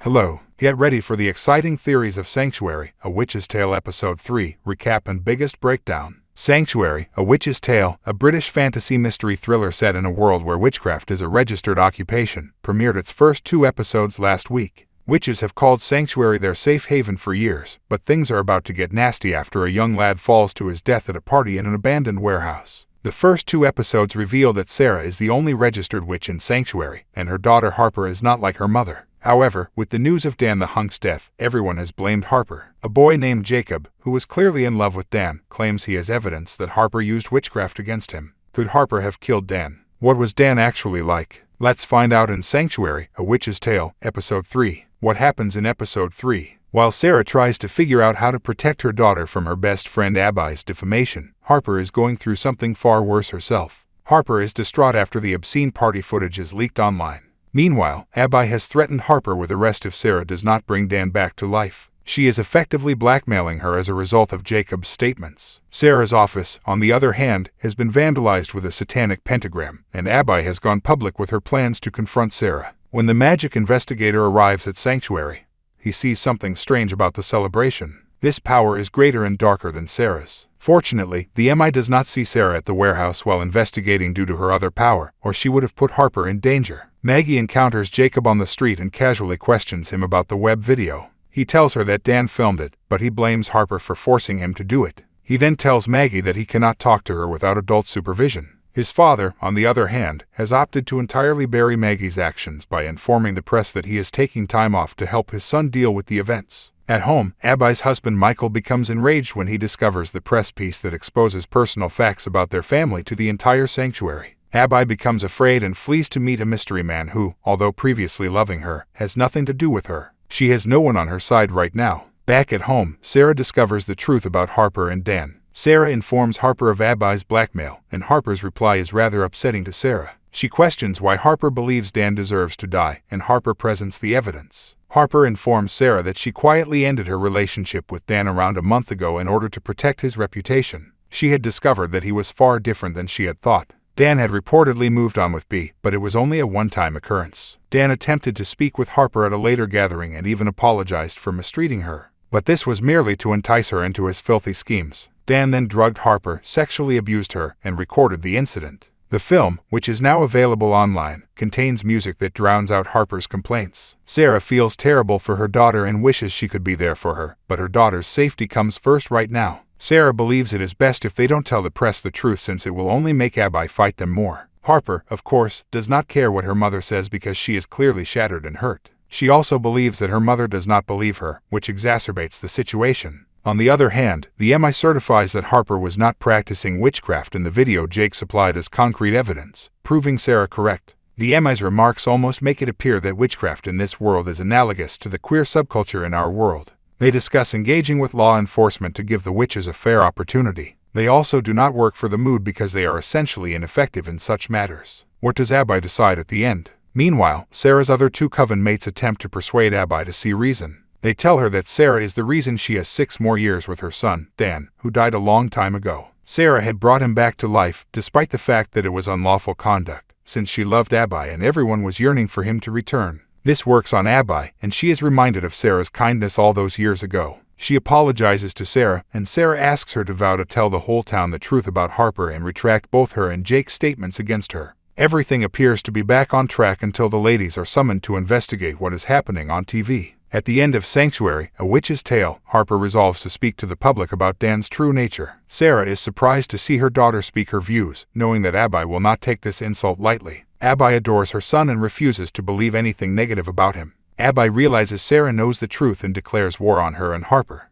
Hello, get ready for the exciting theories of Sanctuary, A Witch's Tale Episode 3, recap and biggest breakdown. Sanctuary, A Witch's Tale, a British fantasy mystery thriller set in a world where witchcraft is a registered occupation, premiered its first 2 episodes last week. Witches have called Sanctuary their safe haven for years, but things are about to get nasty after a young lad falls to his death at a party in an abandoned warehouse. The first 2 episodes reveal that Sarah is the only registered witch in Sanctuary, and her daughter Harper is not like her mother. However, with the news of Dan the Hunk's death, everyone has blamed Harper. A boy named Jacob, who was clearly in love with Dan, claims he has evidence that Harper used witchcraft against him. Could Harper have killed Dan? What was Dan actually like? Let's find out in Sanctuary, A Witch's Tale, Episode 3. What happens in Episode 3? While Sarah tries to figure out how to protect her daughter from her best friend Abby's defamation, Harper is going through something far worse herself. Harper is distraught after the obscene party footage is leaked online. Meanwhile, Abby has threatened Harper with arrest if Sarah does not bring Dan back to life. She is effectively blackmailing her as a result of Jacob's statements. Sarah's office, on the other hand, has been vandalized with a satanic pentagram, and Abby has gone public with her plans to confront Sarah. When the magic investigator arrives at Sanctuary, he sees something strange about the celebration. This power is greater and darker than Sarah's. Fortunately, the MI does not see Sarah at the warehouse while investigating due to her other power, or she would have put Harper in danger. Maggie encounters Jacob on the street and casually questions him about the web video. He tells her that Dan filmed it, but he blames Harper for forcing him to do it. He then tells Maggie that he cannot talk to her without adult supervision. His father, on the other hand, has opted to entirely bury Maggie's actions by informing the press that he is taking time off to help his son deal with the events. At home, Abby's husband Michael becomes enraged when he discovers the press piece that exposes personal facts about their family to the entire Sanctuary. Abby becomes afraid and flees to meet a mystery man who, although previously loving her, has nothing to do with her. She has no one on her side right now. Back at home, Sarah discovers the truth about Harper and Dan. Sarah informs Harper of Abby's blackmail, and Harper's reply is rather upsetting to Sarah. She questions why Harper believes Dan deserves to die, and Harper presents the evidence. Harper informs Sarah that she quietly ended her relationship with Dan around a month ago in order to protect his reputation. She had discovered that he was far different than she had thought. Dan had reportedly moved on with B, but it was only a one-time occurrence. Dan attempted to speak with Harper at a later gathering and even apologized for mistreating her. But this was merely to entice her into his filthy schemes. Dan then drugged Harper, sexually abused her, and recorded the incident. The film, which is now available online, contains music that drowns out Harper's complaints. Sarah feels terrible for her daughter and wishes she could be there for her, but her daughter's safety comes first right now. Sarah believes it is best if they don't tell the press the truth since it will only make Abby fight them more. Harper, of course, does not care what her mother says because she is clearly shattered and hurt. She also believes that her mother does not believe her, which exacerbates the situation. On the other hand, the MI certifies that Harper was not practicing witchcraft in the video Jake supplied as concrete evidence, proving Sarah correct. The MI's remarks almost make it appear that witchcraft in this world is analogous to the queer subculture in our world. They discuss engaging with law enforcement to give the witches a fair opportunity. They also do not work for the mood because they are essentially ineffective in such matters. What does Abby decide at the end? Meanwhile, Sarah's other 2 coven mates attempt to persuade Abby to see reason. They tell her that Sarah is the reason she has 6 more years with her son, Dan, who died a long time ago. Sarah had brought him back to life, despite the fact that it was unlawful conduct, since she loved Abby and everyone was yearning for him to return. This works on Abby, and she is reminded of Sarah's kindness all those years ago. She apologizes to Sarah, and Sarah asks her to vow to tell the whole town the truth about Harper and retract both her and Jake's statements against her. Everything appears to be back on track until the ladies are summoned to investigate what is happening on TV. At the end of Sanctuary, A Witch's Tale, Harper resolves to speak to the public about Dan's true nature. Sarah is surprised to see her daughter speak her views, knowing that Abby will not take this insult lightly. Abby adores her son and refuses to believe anything negative about him. Abby realizes Sarah knows the truth and declares war on her and Harper.